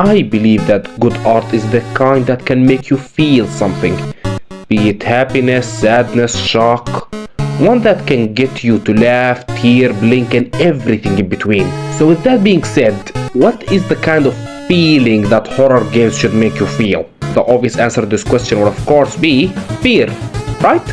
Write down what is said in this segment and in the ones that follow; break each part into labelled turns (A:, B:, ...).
A: I believe that good art is the kind that can make you feel something, be it happiness, sadness, shock, one that can get you to laugh, tear, blink, and everything in between. So with that being said, what is the kind of feeling that horror games should make you feel? The obvious answer to this question would of course be fear, right?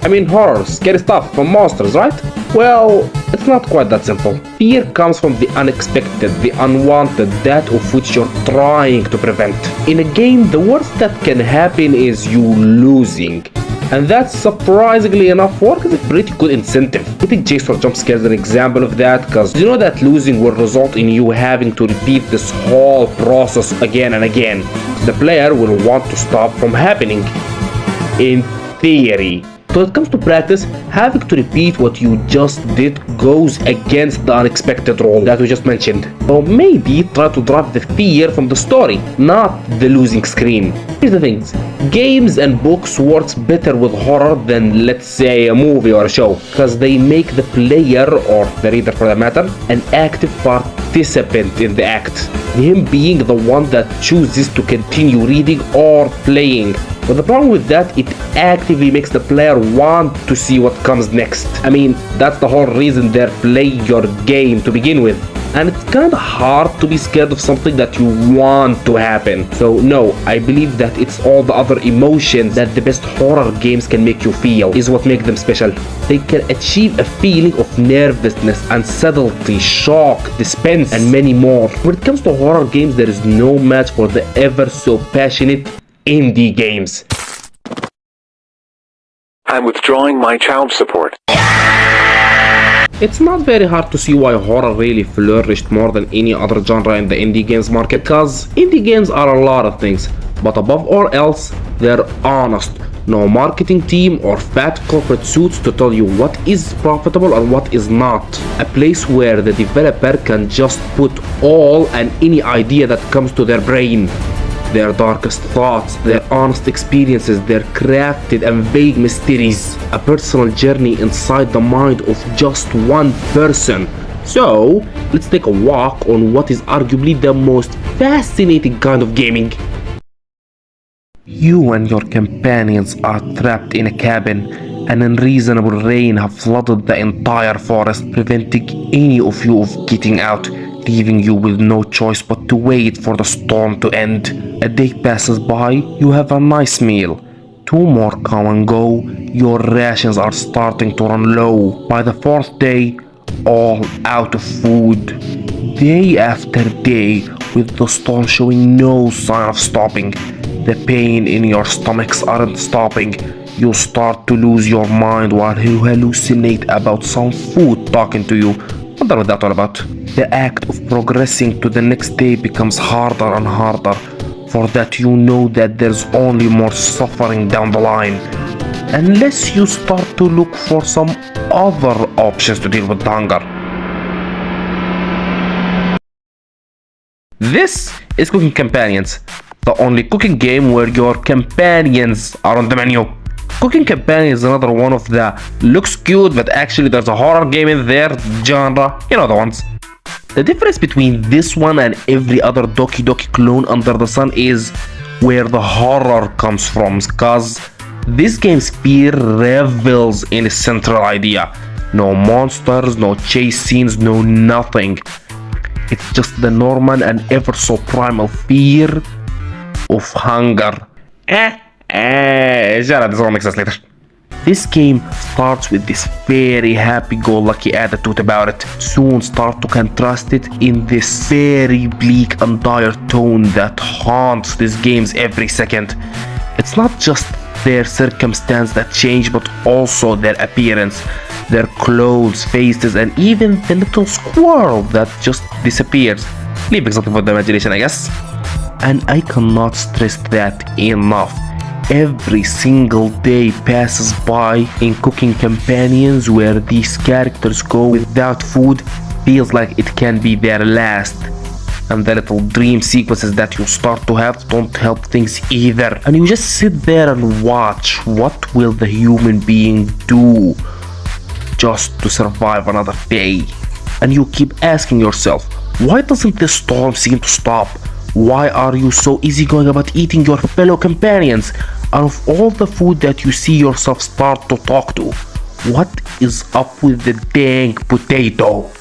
A: I mean horror, scary stuff from monsters, right? Well, it's not quite that simple. Fear comes from the unexpected, the unwanted, that of which you're trying to prevent. In a game, the worst that can happen is you losing. And that, surprisingly enough, works as a pretty good incentive. I think chase or jump scares is an example of that, because you know that losing will result in you having to repeat this whole process again and again. The player will want to stop from happening. In theory. So when it comes to practice, having to repeat what you just did goes against the unexpected rule that we just mentioned. So maybe try to drop the fear from the story, not the losing screen. Here's the things, games and books works better with horror than, let's say, a movie or a show, because they make the player, or the reader for that matter, an active participant in the act, him being the one that chooses to continue reading or playing. But the problem with that, it actively makes the player want to see what comes next. I mean, that's the whole reason they're playing your game to begin with. And it's kind of hard to be scared of something that you want to happen. So no, I believe that it's all the other emotions that the best horror games can make you feel is what makes them special. They can achieve a feeling of nervousness, uncertainty, shock, suspense, and many more. When it comes to horror games, there is no match for the ever so passionate indie games.
B: I'm withdrawing my child support.
A: It's not very hard to see why horror really flourished more than any other genre in the indie games market, because indie games are a lot of things, but above all else, they're honest. No marketing team or fat corporate suits to tell you what is profitable and what is not. A place where the developer can just put all and any idea that comes to their brain. Their darkest thoughts, their honest experiences, their crafted and vague mysteries. A personal journey inside the mind of just one person. So, let's take a walk on what is arguably the most fascinating kind of gaming. You and your companions are trapped in a cabin. An unreasonable rain have flooded the entire forest, preventing any of you of getting out, leaving you with no choice but to wait for the storm to end. A day passes by, you have a nice meal. 2 more come and go, your rations are starting to run low. By the 4th day, all out of food. Day after day, with the storm showing no sign of stopping. The pain in your stomachs aren't stopping. You start to lose your mind while you hallucinate about some food talking to you. Wonder what that's all about. The act of progressing to the next day becomes harder and harder. For that you know that there's only more suffering down the line. Unless you start to look for some other options to deal with the hunger. This is Cooking Companions, the only cooking game where your companions are on the menu. Cooking Companions is another one of the looks cute but actually there's a horror game in there genre, you know the ones. The difference between this one and every other Doki Doki clone under the sun is where the horror comes from, cause this game's fear revels in a central idea. No monsters, no chase scenes, no nothing. It's just the normal and ever so primal fear of hunger. Shut up, this will make sense later. This game starts with this very happy-go-lucky attitude about it. Soon start to contrast it in this very bleak and dire tone that haunts these games every second. It's not just their circumstance that change, but also their appearance, their clothes, faces, and even the little squirrel that just disappears, leaving something for the imagination, I guess. And I cannot stress that enough. Every single day passes by in Cooking Companions where these characters go without food feels like it can be their last. And the little dream sequences that you start to have don't help things either. And you just sit there and watch what will the human being do just to survive another day. And you keep asking yourself, why doesn't this storm seem to stop? Why are you so easygoing about eating your fellow companions? Out of all the food that you see yourself start to talk to, what is up with the dang potato?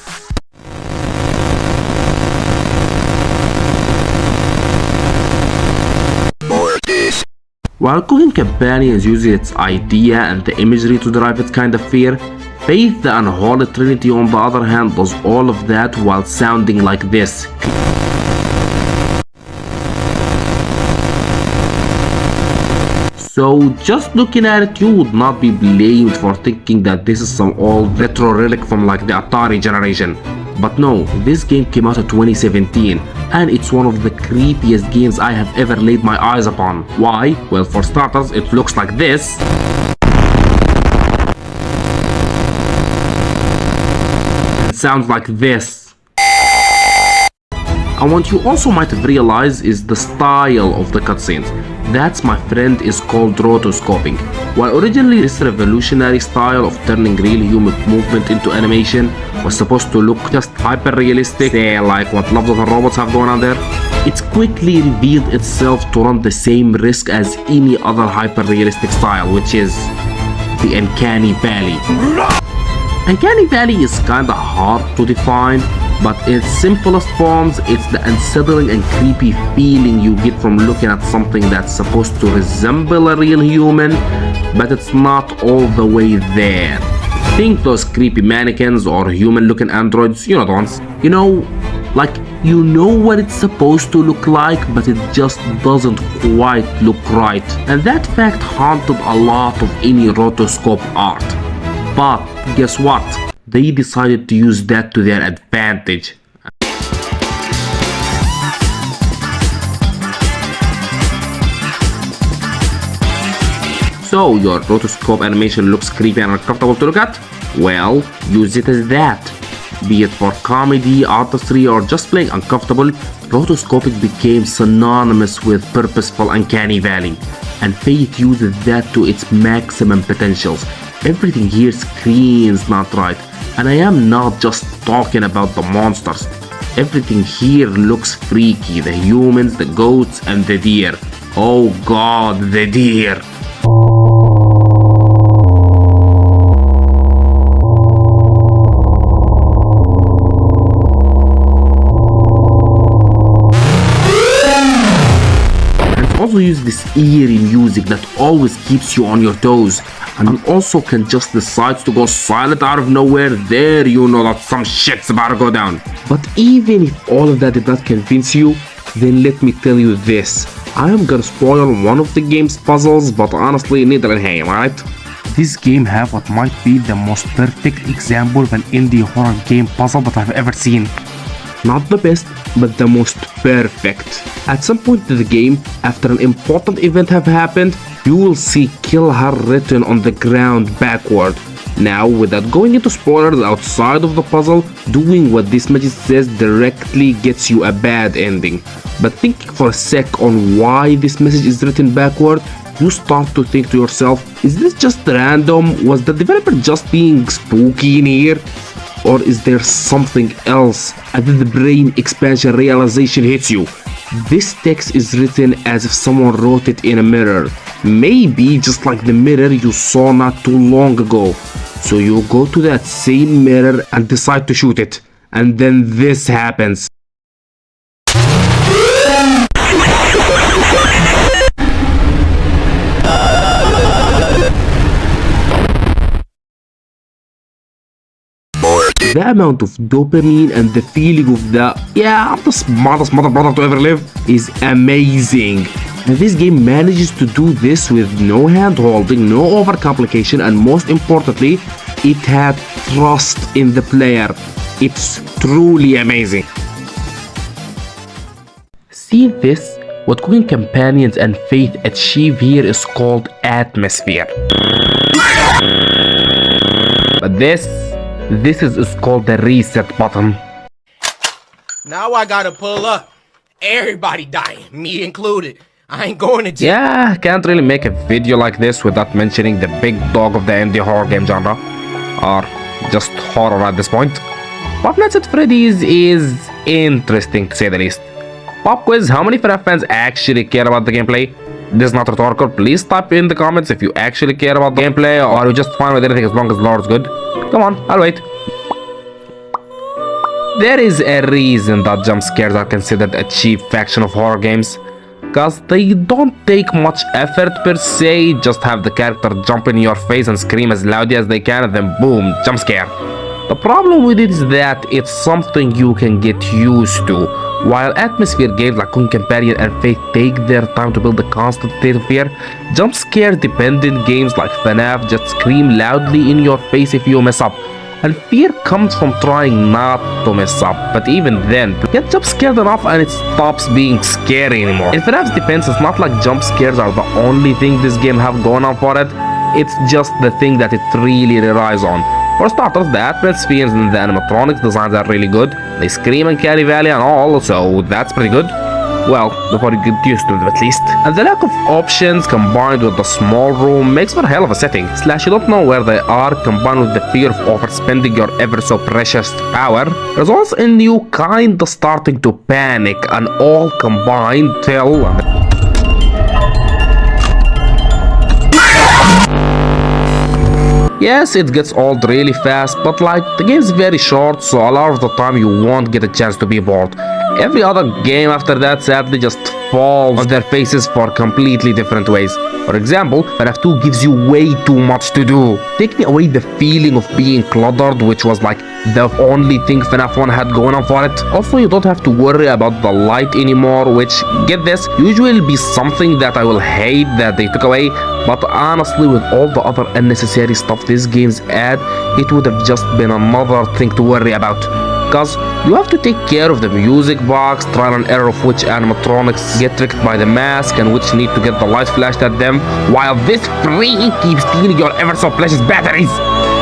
A: While cooking companions uses its idea and the imagery to drive its kind of fear, Faith the Unholy Trinity on the other hand does all of that while sounding like this. So just looking at it, you would not be blamed for thinking that this is some old retro relic from like the Atari generation. But no, this game came out in 2017 and it's one of the creepiest games I have ever laid my eyes upon. Why? Well, for starters, it looks like this. It sounds like this. And what you also might have realized is the style of the cutscenes. That, my friend, is called rotoscoping. While originally this revolutionary style of turning real human movement into animation was supposed to look just hyper-realistic, say like what Love Death and Robots have going on there, it quickly revealed itself to run the same risk as any other hyper-realistic style, which is the Uncanny Valley. Uncanny Valley is kinda hard to define, but in its simplest forms, it's the unsettling and creepy feeling you get from looking at something that's supposed to resemble a real human, but it's not all the way there. Think those creepy mannequins or human-looking androids, you know the ones. You know, like, you know what it's supposed to look like, but it just doesn't quite look right. And that fact haunted a lot of any rotoscope art. But guess what? They decided to use that to their advantage. So your rotoscope animation looks creepy and uncomfortable to look at? Well, use it as that. Be it for comedy, artistry, or just plain uncomfortable, rotoscoping became synonymous with purposeful Uncanny Valley, and Faith uses that to its maximum potentials. Everything here screams not right, and I am not just talking about the monsters. Everything here looks freaky, the humans, the goats, and the deer. Oh god, the deer! Also use this eerie music that always keeps you on your toes, and also can just decide to go silent out of nowhere. There you know that some shit's about to go down. But even if all of that did not convince you, then let me tell you this. I am gonna spoil one of the game's puzzles, but honestly neither in here, right? This game have what might be the most perfect example of an indie horror game puzzle that I've ever seen. Not the best, but the most perfect. At some point in the game, after an important event have happened, you will see "kill her" written on the ground backward. Now, without going into spoilers outside of the puzzle, doing what this message says directly gets you a bad ending. But thinking for a sec on why this message is written backward, you start to think to yourself, is this just random? Was the developer just being spooky in here? Or is there something else? And then the brain expansion realization hits you. This text is written as if someone wrote it in a mirror. Maybe just like the mirror you saw not too long ago. So you go to that same mirror and decide to shoot it. And then this happens. The amount of dopamine and the feeling of I'm the smartest mother brother to ever live is amazing. And this game manages to do this with no hand holding, no overcomplication, and most importantly, it had trust in the player. It's truly amazing. See this? What Cooking Companions and Faith achieve here is called atmosphere. But this is called the reset button.
C: Now I gotta pull up. Everybody dying, me included. I ain't going to jail.
A: Yeah, can't really make a video like this without mentioning the big dog of the indie horror game genre. Or just horror at this point. Five Nights at Freddy's is interesting to say the least. Pop quiz, how many FNAF fans actually care about the gameplay? This is not rhetorical. Please type in the comments if you actually care about the gameplay, or you just fine with anything as long as the lore is good. Come on, I'll wait. There is a reason that jump scares are considered a cheap faction of horror games. Cause they don't take much effort per se, just have the character jump in your face and scream as loudly as they can and then boom, jump scare. The problem with it is that it's something you can get used to. While atmosphere games like Coon Companion and Fate take their time to build a constant state of fear, jump scare dependent games like FNAF just scream loudly in your face if you mess up. And fear comes from trying not to mess up, but even then, get jump scared enough and it stops being scary anymore. In FNAF's defense, it's not like jump scares are the only thing this game have going on for it, it's just the thing that it really relies on. For starters, the atmospheres and the animatronics designs are really good. They scream and carry Valley and all, so that's pretty good. Well, before you get used to them at least. And the lack of options combined with the small room makes for a hell of a setting. Slash you don't know where they are, combined with the fear of overspending your ever so precious power, results in you kinda starting to panic, and all combined till... Yes, it gets old really fast, but like, the game's very short, so a lot of the time you won't get a chance to be bored. Every other game after that sadly just falls on their faces for completely different ways. For example, FNAF 2 gives you way too much to do, taking away the feeling of being cluttered, which was like the only thing FNAF 1 had going on for it. Also, you don't have to worry about the light anymore, which, get this, usually will be something that I will hate that they took away, but honestly, with all the other unnecessary stuff these games add, it would have just been another thing to worry about. Cause you have to take care of the music box, trial and error of which animatronics get tricked by the mask and which need to get the light flashed at them, while this freak keeps stealing your ever so precious batteries.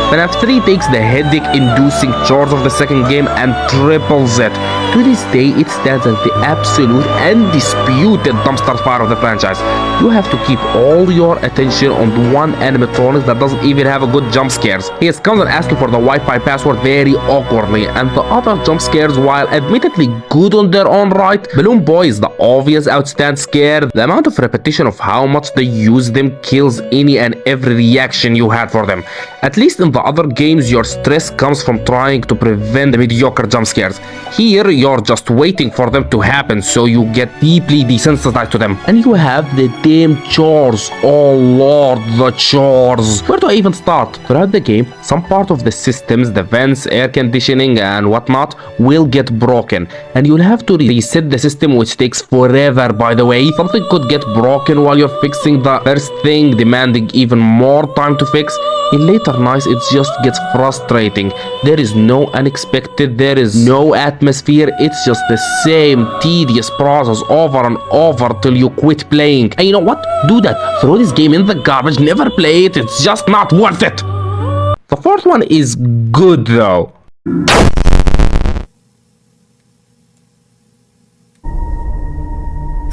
A: FNAF 3 takes the headache-inducing chores of the second game and triples it. To this day, it stands as the absolute, undisputed dumpster fire of the franchise. You have to keep all your attention on the one animatronic that doesn't even have a good jump scares. He comes and asks you for the Wi-Fi password very awkwardly, and the other jump scares, while admittedly good on their own right, Balloon Boy is the obvious outstand scare. The amount of repetition of how much they use them kills any and every reaction you had for them. At least in the other games, your stress comes from trying to prevent the mediocre jump scares. Here, you're just waiting for them to happen, so you get deeply desensitized to them. And you have the damn chores. Oh lord, the chores. Where do I even start? Throughout the game, some part of the systems, the vents, air conditioning and whatnot, will get broken. And you'll have to reset the system, which takes forever, by the way. Something could get broken while you're fixing the first thing, demanding even more time to fix. In later nights, it just gets frustrating. There is no unexpected, there is no atmosphere, it's just the same tedious process over and over till you quit playing. And you know what? Do that. Throw this game in the garbage, never play it, it's just not worth it. The fourth one is good though.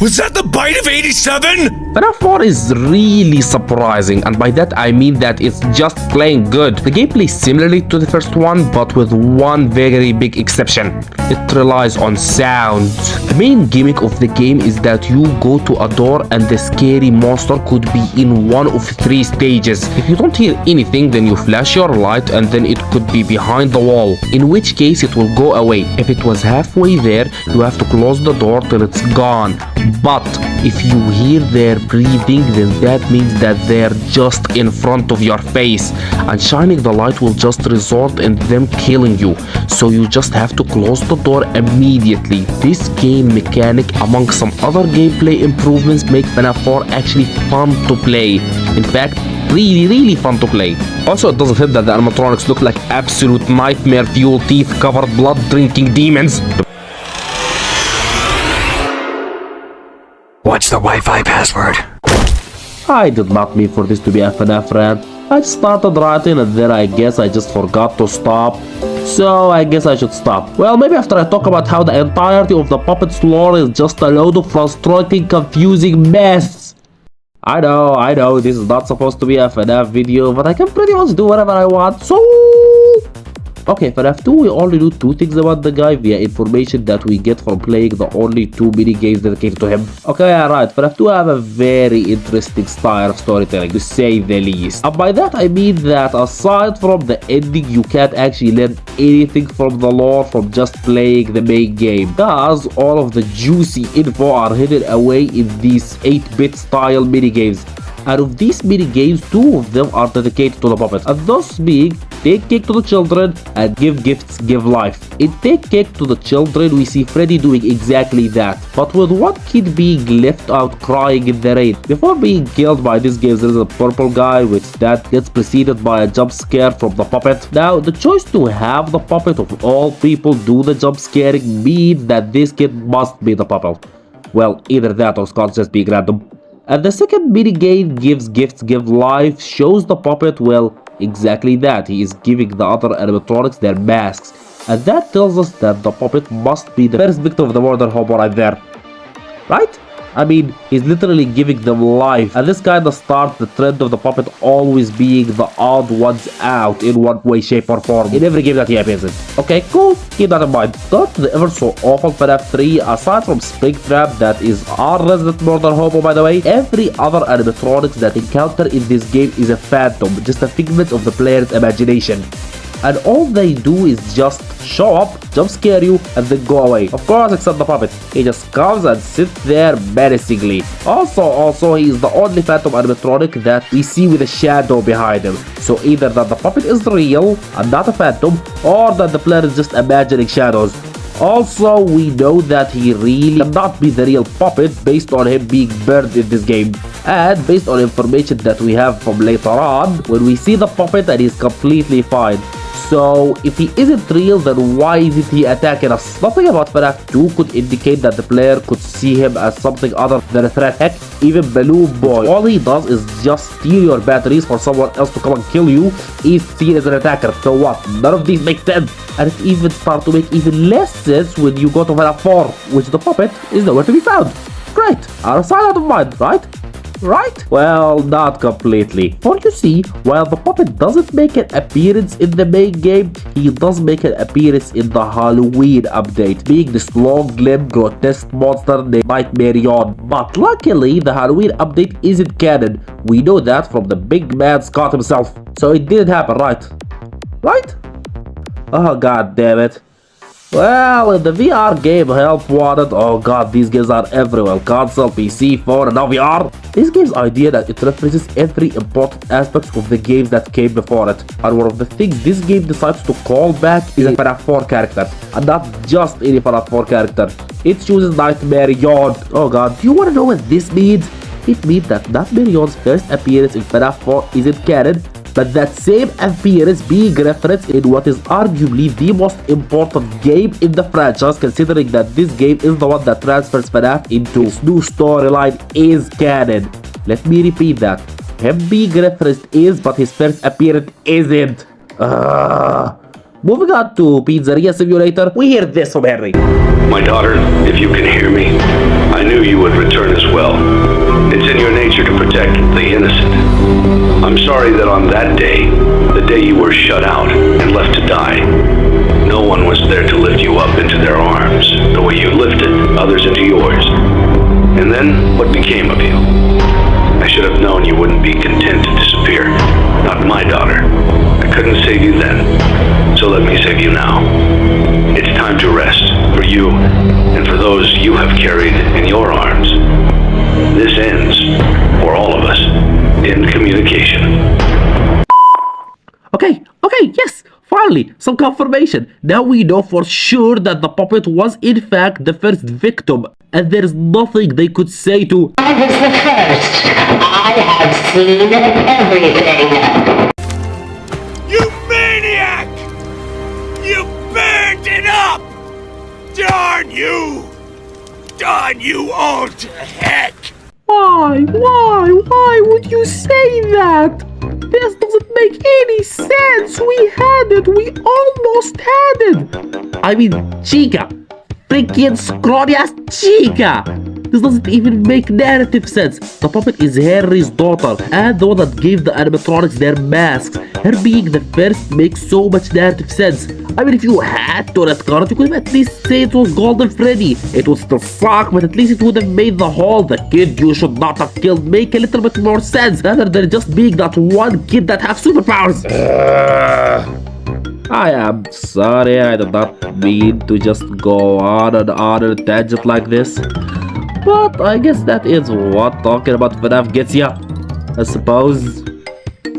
D: Was that the bite of 87?
A: FNAF 4 is really surprising, and by that I mean that it's just plain good. The game plays similarly to the first one, but with one very big exception. It relies on sound. The main gimmick of the game is that you go to a door and the scary monster could be in one of 3 stages. If you don't hear anything, then you flash your light and then it could be behind the wall, in which case it will go away. If it was halfway there, you have to close the door till it's gone. But if you hear their breathing, then that means that they're just in front of your face, and shining the light will just result in them killing you. So you just have to close the door immediately. This game mechanic, among some other gameplay improvements, make FNAF 4 actually fun to play. In fact, really fun to play. Also, it doesn't help that the animatronics look like absolute nightmare fuel teeth covered blood drinking demons.
D: What's the Wi-Fi password?
A: I did not mean for this to be a FNAF rant. I started writing and then I guess I just forgot to stop. So I guess I should stop. Well, maybe after I talk about how the entirety of the Puppets lore is just a load of frustrating, confusing mess. I know, this is not supposed to be a FNAF video, but I can pretty much do whatever I want, so... Okay, for FNAF 2, we only know two things about the guy via information that we get from playing the only two mini games dedicated to him. Okay, alright, for FNAF 2 I have a very interesting style of storytelling, to say the least. And by that I mean that aside from the ending, you can't actually learn anything from the lore from just playing the main game, thus all of the juicy info are hidden away in these 8-bit style mini games. And of these mini games, two of them are dedicated to the puppet, and those being Take Cake to the Children and Give Gifts, Give Life. In Take Cake to the Children, we see Freddy doing exactly that, but with one kid being left out crying in the rain. Before being killed by this game, there is a purple guy, which that gets preceded by a jump scare from the puppet. Now, the choice to have the puppet of all people do the jump scaring means that this kid must be the puppet. Well, either that or Scott's just being random. And the second mini game, Gives Gifts, Give Life, shows the puppet, well, exactly that. He is giving the other animatronics their masks. And that tells us that the puppet must be the first victim of the murder hobo right there. Right? I mean, he's literally giving them life. And this kinda starts the trend of the puppet always being the odd ones out in one way, shape, or form in every game that he appears in. Okay, cool. Keep that in mind. Go to the ever so awful FNAF 3, aside from Springtrap, that is our resident murder hobo by the way, every other animatronics that encounter in this game is a phantom, just a figment of the player's imagination. And all they do is just show up, jump scare you, and then go away. Of course, except the puppet. He just comes and sits there menacingly. Also, he is the only phantom animatronic that we see with a shadow behind him. So either that the puppet is real and not a phantom, or that the player is just imagining shadows. Also, we know that he really cannot be the real puppet based on him being burned in this game. And based on information that we have from later on, when we see the puppet and he's completely fine. So, if he isn't real, then why isn't he attacking us? Nothing about FNAF 2 could indicate that the player could see him as something other than a threat. Heck, even Balloon Boy, all he does is just steal your batteries for someone else to come and kill you. He's seen as an attacker. So what? None of these make sense. And it even starts to make even less sense when you go to FNAF 4, which the puppet is nowhere to be found. Great, out of sight, out of mind, right? Right? Well, not completely. For you see, while the puppet doesn't make an appearance in the main game, he does make an appearance in the Halloween update, being this long-limbed, grotesque monster named Nightmare Yawn. But luckily, the Halloween update isn't canon. We know that from the big man Scott himself. So it didn't happen, right? Right? Oh, god damn it. Well, in the VR game Help Wanted, oh god, these games are everywhere. Console, PC, phone, and now VR. This game's idea that it references every important aspect of the games that came before it. And one of the things this game decides to call back is a FNAF 4 character. And not just any FNAF 4 character. It chooses Nightmare Yawn. Oh god, do you want to know what this means? It means that Nightmare Yawn's first appearance in FNAF 4 isn't canon, but that same appearance being referenced in what is arguably the most important game in the franchise, considering that this game is the one that transfers FNAF into its new storyline, is canon. Let me repeat that. Him being referenced is, but his first appearance isn't. Moving on to Pizzeria Simulator, we hear this from Henry.
E: My daughter, if you can hear me, I knew you would return as well. It's in your nature to protect the innocent. I'm sorry that on that day, the day you were shut out and left to die, no one was there to lift you up into their arms, the way you lifted others into yours. And then, what became of you? I should have known you wouldn't be content to disappear. Not my daughter. I couldn't save you then, so let me save you now. It's time to rest, for you, and for those you have carried in your arms. This ends, for all of us, in communication.
A: Okay, yes, finally, some confirmation. Now we know for sure that the puppet was in fact the first victim, and there's nothing they could say to
F: I was the first. I have seen everything.
D: You maniac! You burned it up! Darn you! Darn you all to heck!
A: Why would you say that? This doesn't make any sense. We had it. We almost had it. I mean, Chica. Freaking scrawny ass Chica. This doesn't even make narrative sense. The puppet is Harry's daughter and the one that gave the animatronics their masks. Her being the first makes so much narrative sense. I mean, if you had to retcon it, you could have at least say it was Golden Freddy. It would still suck, but at least it would have made the whole "the kid you should not have killed" make a little bit more sense, rather than just being that one kid that has superpowers. I am sorry, I did not mean to just go on a tangent like this. But I guess that is what talking about FNAF gets ya, I suppose.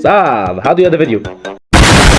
A: So, how do you end the video?